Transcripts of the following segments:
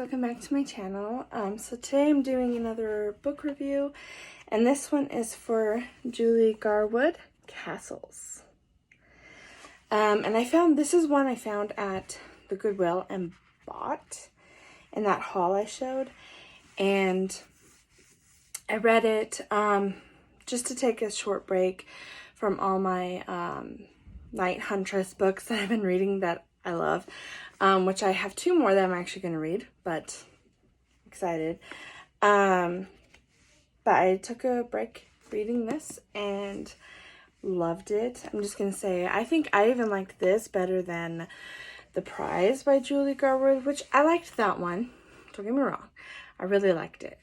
welcome back to my channel. So today I'm doing another book review, and this one is for Julie Garwood, Castles. And this is one I found at the Goodwill and bought in that haul I showed, and I read it just to take a short break from all my Night Huntress books that I've been reading that I love, which I have two more that I'm actually going to read, but excited. But I took a break reading this and loved it. I'm just going to say, I think I even liked this better than The Prize by Julie Garwood, which I liked that one. Don't get me wrong. I really liked it.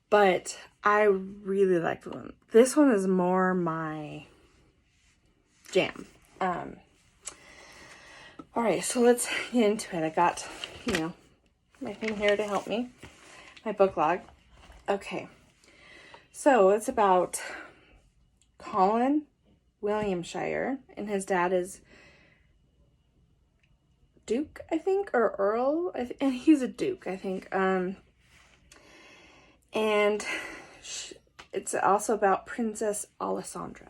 But I really liked one. This one is more my jam. Alright, so let's get into it. I got, my thing here to help me. My book log. Okay. So it's about Colin Williamshire, and his dad is Duke, I think, or Earl, and he's a Duke, I think. And it's also about Princess Alessandra.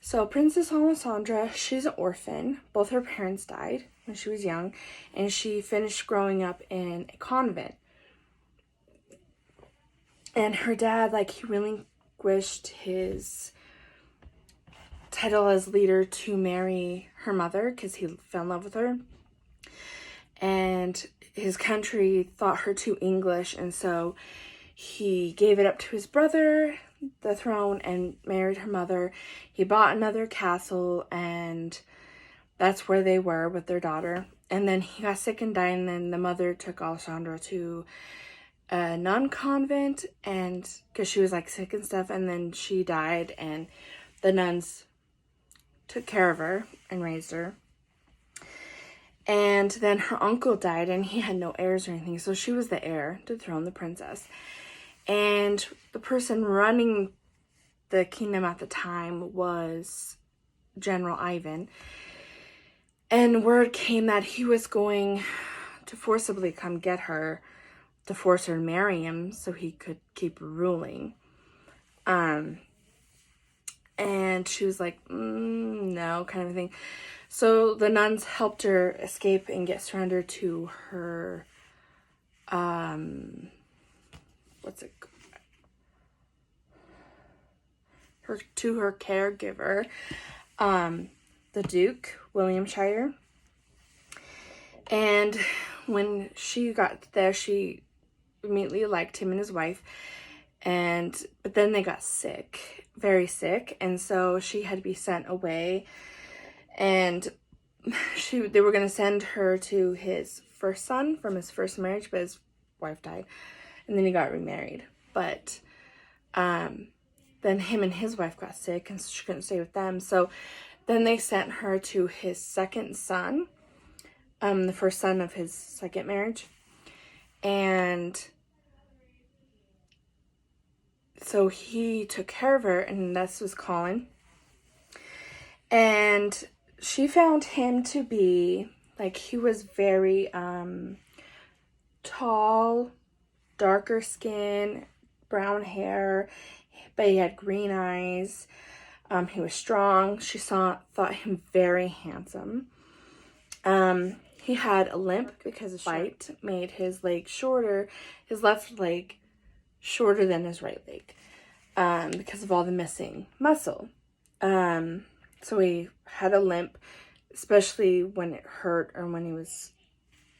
So Princess Alessandra, she's an orphan. Both her parents died when she was young, and she finished growing up in a convent. And her dad, he relinquished his title as leader to marry her mother because he fell in love with her. And his country thought her too English, and so he gave it up to his brother, the throne, and married her mother. He bought another castle, and that's where they were with their daughter. And then he got sick and died, and then the mother took Alessandra to a nun convent, and because she was sick and stuff, and then she died, and the nuns took care of her and raised her. And then her uncle died, and he had no heirs or anything, so she was the heir to the throne, the princess. And the person running the kingdom at the time was General Ivan. And word came that he was going to forcibly come get her, to force her to marry him so he could keep ruling. And she was like, no, kind of a thing. So the nuns helped her escape and get surrendered to her, her caregiver, the Duke, Williamshire. And when she got there, she immediately liked him and his wife. But then they got sick, very sick, and so she had to be sent away. And they were going to send her to his first son from his first marriage, but his wife died, and then he got remarried. But then him and his wife got sick, and she couldn't stay with them. So then they sent her to his second son, the first son of his second marriage. And so he took care of her, and this was Colin. And she found him to be, he was very tall, darker skin, brown hair, but he had green eyes. He was strong. She thought him very handsome. He had a limp because a fight made his leg shorter, his left leg shorter than his right leg, because of all the missing muscle. So he had a limp, especially when it hurt or when he was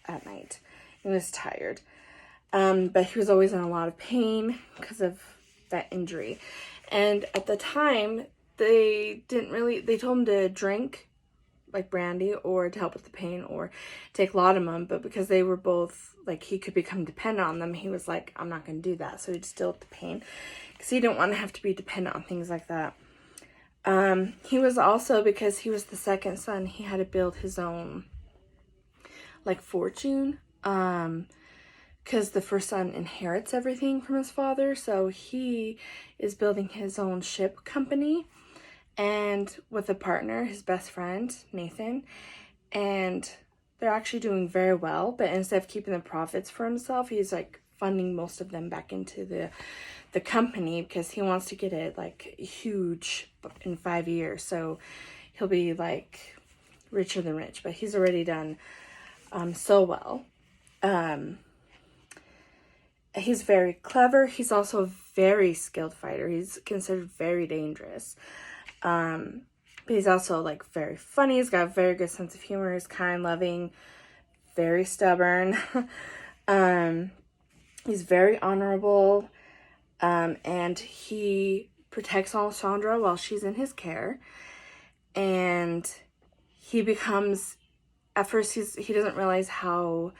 at night and was tired. But he was always in a lot of pain because of that injury. And at the time, they told him to drink brandy or to help with the pain or take laudanum, but because they were both he could become dependent on them, he was like, I'm not going to do that. So he'd still with the pain because he didn't want to have to be dependent on things like that. He was also, because he was the second son, he had to build his own fortune, because the first son inherits everything from his father. So he is building his own ship company, and with a partner, his best friend Nathan, and they're actually doing very well, but instead of keeping the profits for himself, he's like funding most of them back into the company because he wants to get it like huge in 5 years. So he'll be like richer than rich, but he's already done so well. He's very clever. He's also a very skilled fighter. He's considered very dangerous. But he's also like very funny. He's got a very good sense of humor. He's kind, loving, very stubborn. He's very honorable. And he protects Alessandra while she's in his care. And he becomes, at first he doesn't realize how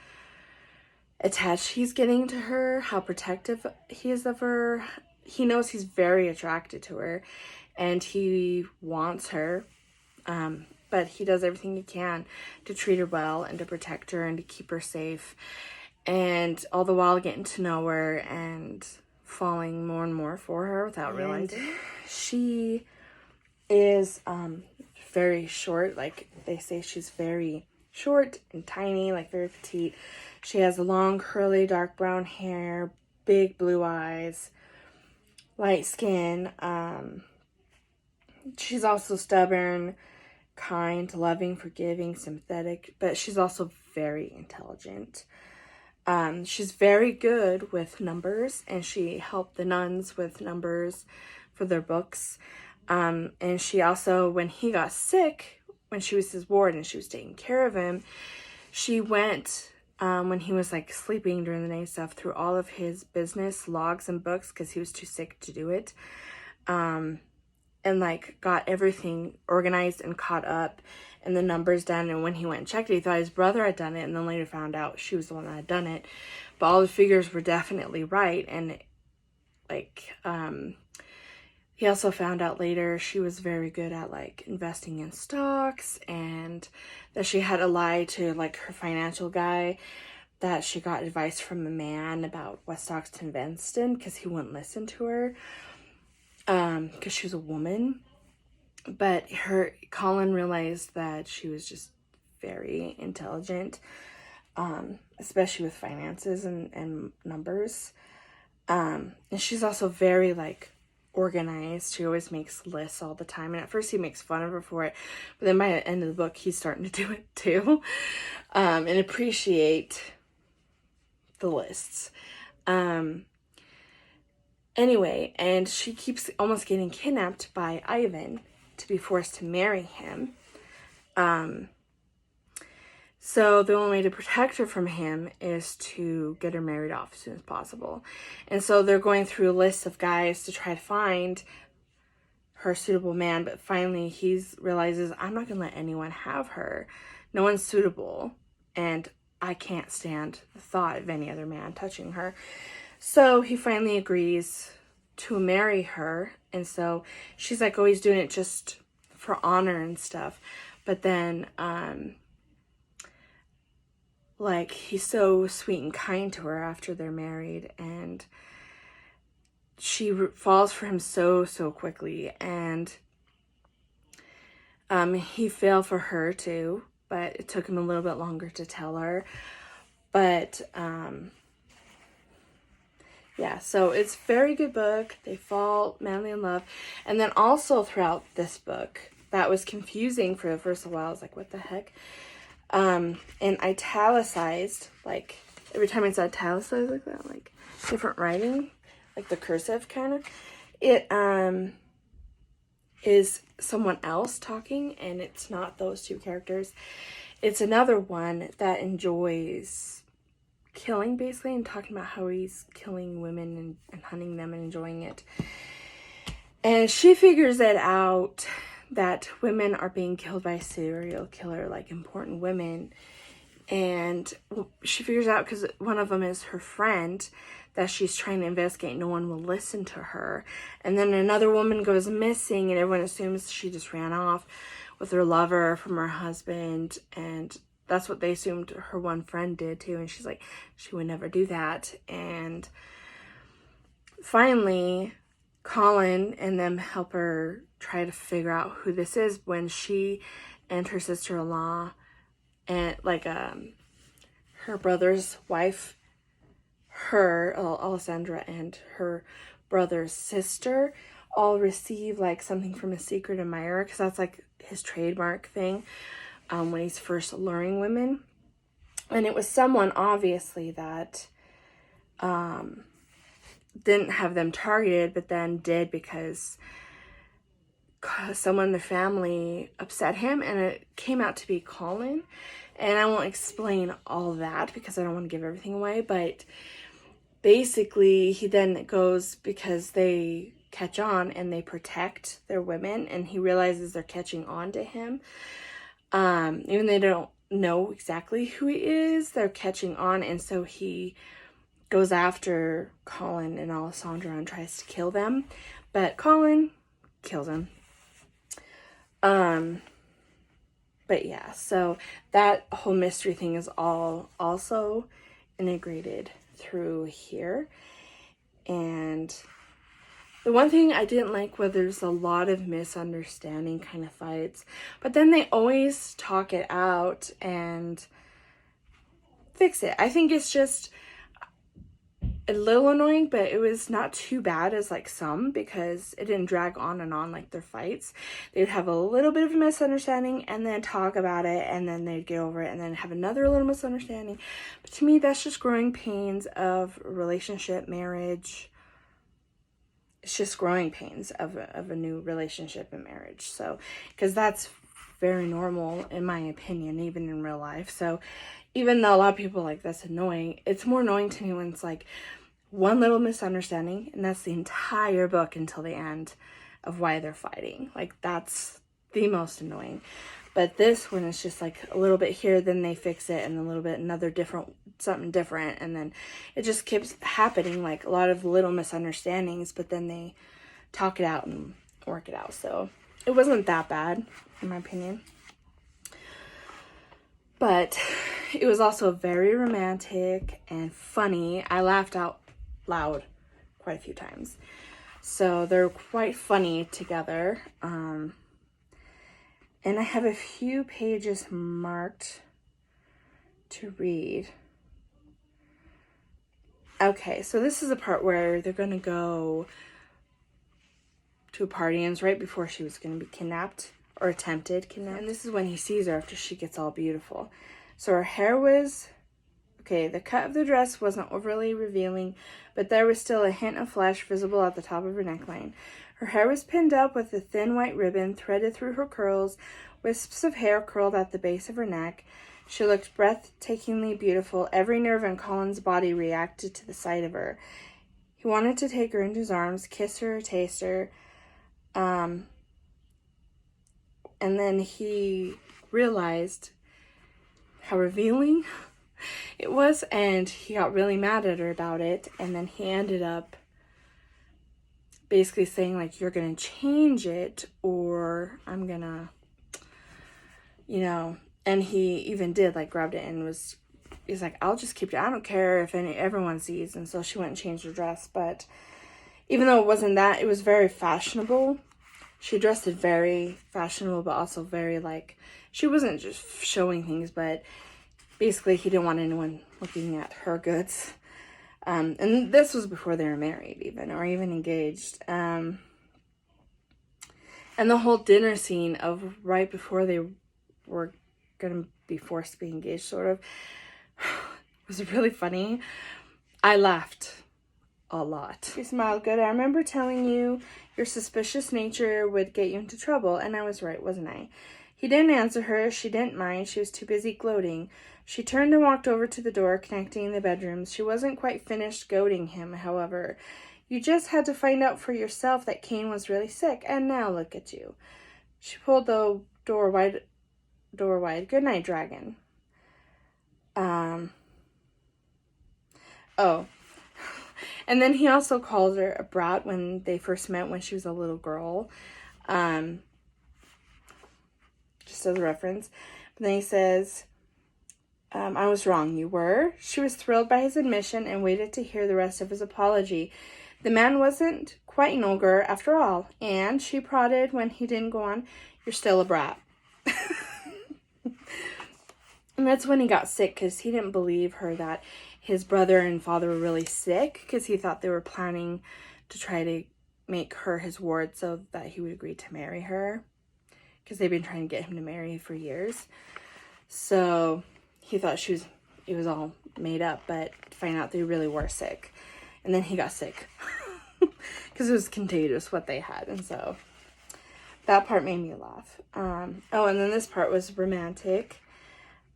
attached he's getting to her, how protective he is of her. He knows he's very attracted to her and he wants her. But he does everything he can to treat her well and to protect her and to keep her safe. And all the while getting to know her and falling more and more for her without realizing. She is very short. Like they say, she's very short and tiny, like very petite. She has long, curly, dark brown hair, big blue eyes, light skin. She's also stubborn, kind, loving, forgiving, sympathetic, but she's also very intelligent. She's very good with numbers, and she helped the nuns with numbers for their books. And she also, when he got sick, when she was his ward and she was taking care of him, she went, when he was like sleeping during the night stuff, through all of his business logs and books because he was too sick to do it. And like got everything organized and caught up and the numbers done. And when he went and checked it, he thought his brother had done it, and then later found out she was the one that had done it. But all the figures were definitely right. And like, he also found out later she was very good at like investing in stocks, and that she had to lie to like her financial guy that she got advice from a man about what stocks to invest in because he wouldn't listen to her. Because she was a woman. But Colin realized that she was just very intelligent, especially with finances and numbers. And she's also very like organized. She always makes lists all the time, and at first he makes fun of her for it, but then by the end of the book he's starting to do it too, and appreciate the lists. Anyway, and she keeps almost getting kidnapped by Ivan to be forced to marry him. So the only way to protect her from him is to get her married off as soon as possible. And so they're going through a list of guys to try to find her suitable man, but finally he realizes, I'm not going to let anyone have her. No one's suitable, and I can't stand the thought of any other man touching her. So he finally agrees to marry her, and so she's like always doing it just for honor and stuff. But then, like, he's so sweet and kind to her after they're married, and she falls for him so quickly, and he fell for her too, but it took him a little bit longer to tell her. But yeah, so it's a very good book. They fall madly in love. And then also throughout this book, that was confusing for the first while. I was like, what the heck? And italicized, like, every time it's italicized like that, like, different writing, like the cursive kind of, it is someone else talking, and it's not those two characters. It's another one that enjoys killing, basically, and talking about how he's killing women and hunting them and enjoying it. And she figures it out that women are being killed by a serial killer, like important women. And she figures out because one of them is her friend that she's trying to investigate. No one will listen to her. And then another woman goes missing, and everyone assumes she just ran off with her lover from her husband, and that's what they assumed her one friend did too. And she's like, she would never do that. And finally, Colin and them help her try to figure out who this is when she and her sister-in-law and like her brother's wife, Alessandra, and her brother's sister all receive like something from a secret admirer, because that's like his trademark thing when he's first luring women. And it was someone obviously that didn't have them targeted, but then did because someone in the family upset him, and it came out to be Colin. And I won't explain all that because I don't want to give everything away, but basically he then goes, because they catch on and they protect their women, and he realizes they're catching on to him. Even they don't know exactly who he is, they're catching on, and so he goes after Colin and Alessandra and tries to kill them, but Colin kills him. But yeah, so that whole mystery thing is all also integrated through here. And the one thing I didn't like was there's a lot of misunderstanding kind of fights, but then they always talk it out and fix it. I think it's just a little annoying, but it was not too bad as like some, because it didn't drag on and on like their fights. They'd have a little bit of a misunderstanding and then talk about it, and then they'd get over it and then have another little misunderstanding. But to me, that's just growing pains of relationship, marriage. It's just growing pains of a new relationship and marriage. So, because that's very normal in my opinion, even in real life. So even though a lot of people are like, that's annoying, it's more annoying to me when it's like one little misunderstanding and that's the entire book until the end of why they're fighting. Like, that's the most annoying. But this one is just like a little bit here, then they fix it, and a little bit another different, something different, and then it just keeps happening, like a lot of little misunderstandings, but then they talk it out and work it out. So it wasn't that bad in my opinion. But it was also very romantic and funny. I laughed out loud quite a few times. So they're quite funny together. And I have a few pages marked to read. Okay, so this is a part where they're going to go to a party, and it's right before she was going to be kidnapped, or attempted kidnapped. And this is when he sees her after she gets all beautiful. So her hair was, okay, the cut of the dress wasn't overly revealing, but there was still a hint of flesh visible at the top of her neckline. Her hair was pinned up with a thin white ribbon threaded through her curls, wisps of hair curled at the base of her neck. She looked breathtakingly beautiful. Every nerve in Colin's body reacted to the sight of her. He wanted to take her into his arms, kiss her, taste her. And then he realized how revealing it was, and he got really mad at her about it. And then he ended up basically saying, like, you're gonna change it, or I'm gonna, you know. And he even did, like, grabbed it and he's like, I'll just keep it. I don't care if everyone sees. And so she went and changed her dress. But even though it wasn't that, it was very fashionable. She dressed it very fashionable, but also very, like, she wasn't just showing things, but basically he didn't want anyone looking at her goods. And this was before they were married even, or even engaged. And the whole dinner scene of right before they were going to be forced to be engaged, sort of, was really funny. I laughed a lot. She smiled good. I remember telling you your suspicious nature would get you into trouble, and I was right, wasn't I? He didn't answer her. She didn't mind. She was too busy gloating. She turned and walked over to the door connecting the bedrooms. She wasn't quite finished goading him, however. You just had to find out for yourself that Kane was really sick, and now look at you. She pulled the door wide. Good night, dragon. Oh. And then he also called her a brat when they first met, when she was a little girl. Just as a reference. But then he says, I was wrong, you were. She was thrilled by his admission and waited to hear the rest of his apology. The man wasn't quite an ogre after all. And she prodded when he didn't go on, you're still a brat. And that's when he got sick, because he didn't believe her that his brother and father were really sick, because he thought they were planning to try to make her his ward so that he would agree to marry her, because they've been trying to get him to marry for years. So he thought it was all made up, but to find out they really were sick. And then he got sick because it was contagious what they had. And so that part made me laugh. Oh, and then this part was romantic.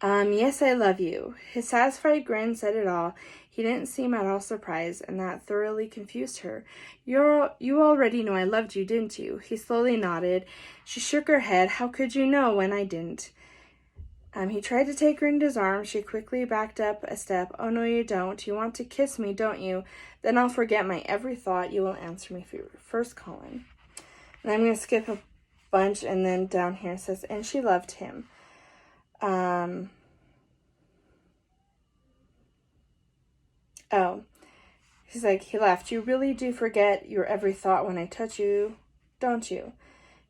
Yes, I love you. His satisfied grin said it all. He didn't seem at all surprised, and that thoroughly confused her. You already know I loved you, didn't you? He slowly nodded. She shook her head. How could you know when I didn't? He tried to take her into his arms. She quickly backed up a step. Oh, no, you don't. You want to kiss me, don't you? Then I'll forget my every thought. You will answer me first, Colin. And I'm going to skip a bunch, and then down here it says, and she loved him. Oh, he's like, he laughed. You really do forget your every thought when I touch you, don't you?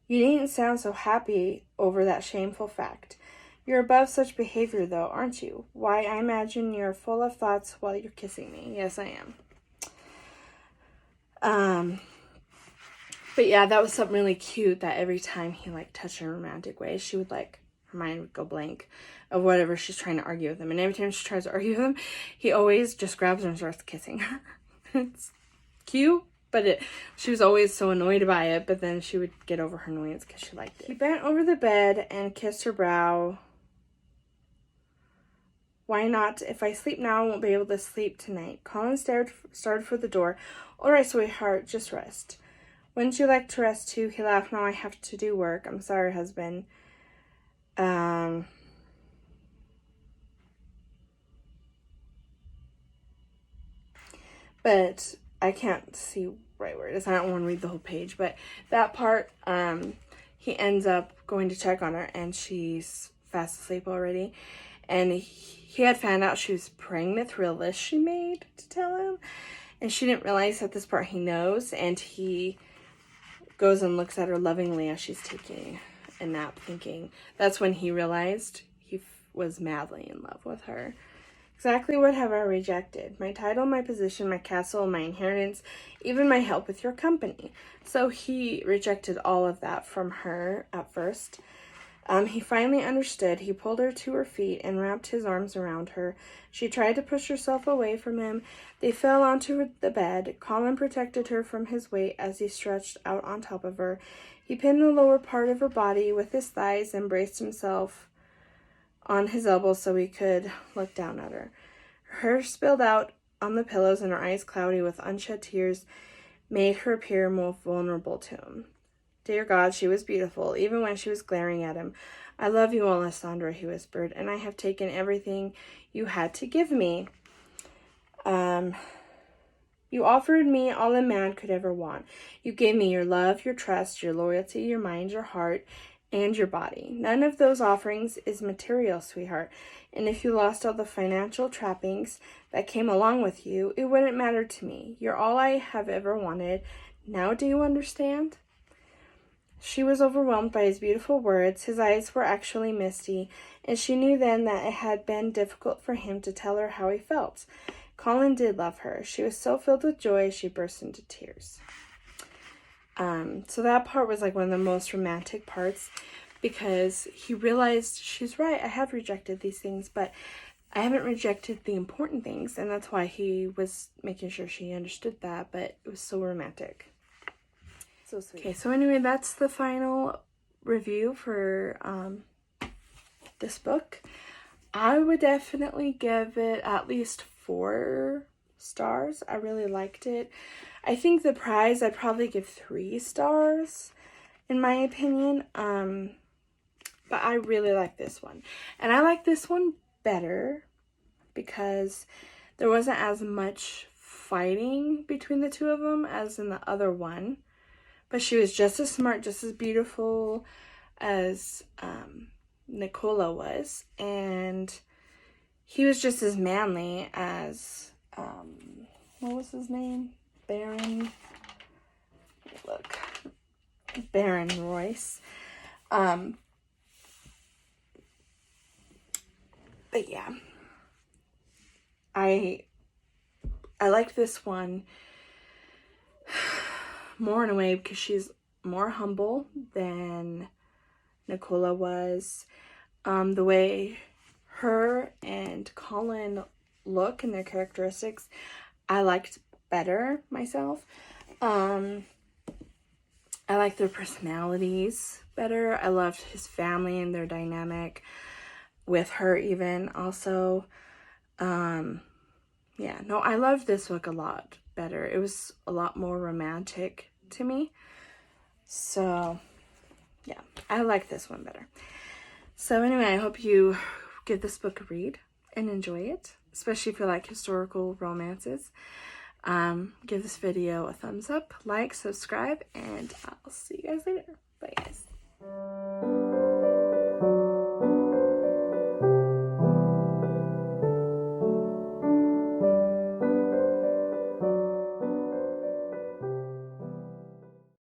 You needn't sound so happy over that shameful fact. You're above such behavior, though, aren't you? Why, I imagine you're full of thoughts while you're kissing me. Yes, I am. But yeah, that was something really cute, that every time he, like, touched her in a romantic way, she would, like, her mind would go blank of whatever she's trying to argue with him. And every time she tries to argue with him, he always just grabs her and starts kissing her. It's cute, but she was always so annoyed by it, but then she would get over her annoyance because she liked it. He bent over the bed and kissed her brow. Why not? If I sleep now, I won't be able to sleep tonight. Colin started for the door. All right, sweetheart, just rest. Wouldn't you like to rest too? He laughed. No, I have to do work. I'm sorry, husband. But I can't see right where it is. I don't want to read the whole page, but that part, he ends up going to check on her, and she's fast asleep already. And he had found out she was pregnant through a list she made to tell him. And she didn't realize at this part he knows. And he goes and looks at her lovingly as she's taking a nap, thinking that's when he realized he was madly in love with her. Exactly what have I rejected? My title, my position, my castle, my inheritance, even my help with your company. So he rejected all of that from her at first. He finally understood. He pulled her to her feet and wrapped his arms around her. She tried to push herself away from him. They fell onto the bed. Colin protected her from his weight as he stretched out on top of her. He pinned the lower part of her body with his thighs and braced himself on his elbows so he could look down at her. Her hair spilled out on the pillows, and her eyes, cloudy with unshed tears, made her appear more vulnerable to him. Dear God, she was beautiful, even when she was glaring at him. I love you, Alessandra, he whispered, and I have taken everything you had to give me. You offered me all a man could ever want. You gave me your love, your trust, your loyalty, your mind, your heart, and your body. None of those offerings is material, sweetheart. And if you lost all the financial trappings that came along with you, it wouldn't matter to me. You're all I have ever wanted. Now do you understand? She was overwhelmed by his beautiful words. His eyes were actually misty, and she knew then that it had been difficult for him to tell her how he felt. Colin did love her. She was so filled with joy, she burst into tears. So that part was like one of the most romantic parts, because he realized, she's right, I have rejected these things, but I haven't rejected the important things, and that's why he was making sure she understood that, but it was so romantic. So sweet. Okay, so anyway, that's the final review for this book. I would definitely give it at least 4 stars. I really liked it. I think the prize I'd probably give 3 stars in my opinion. But I really like this one. And I like this one better because there wasn't as much fighting between the two of them as in the other one. But she was just as smart, just as beautiful as Nicola was. And he was just as manly as, what was his name? Baron Royce. But yeah, I liked this one more in a way because she's more humble than Nicola was. The way her and Colin look and their characteristics, I liked better myself. I like their personalities better. I loved his family and their dynamic with her even also. Yeah, no, I loved this book a lot better. It was a lot more romantic to me. So, yeah, I like this one better. So anyway, I hope you give this book a read and enjoy it, especially if you like historical romances. Give this video a thumbs up, like, subscribe, and I'll see you guys later.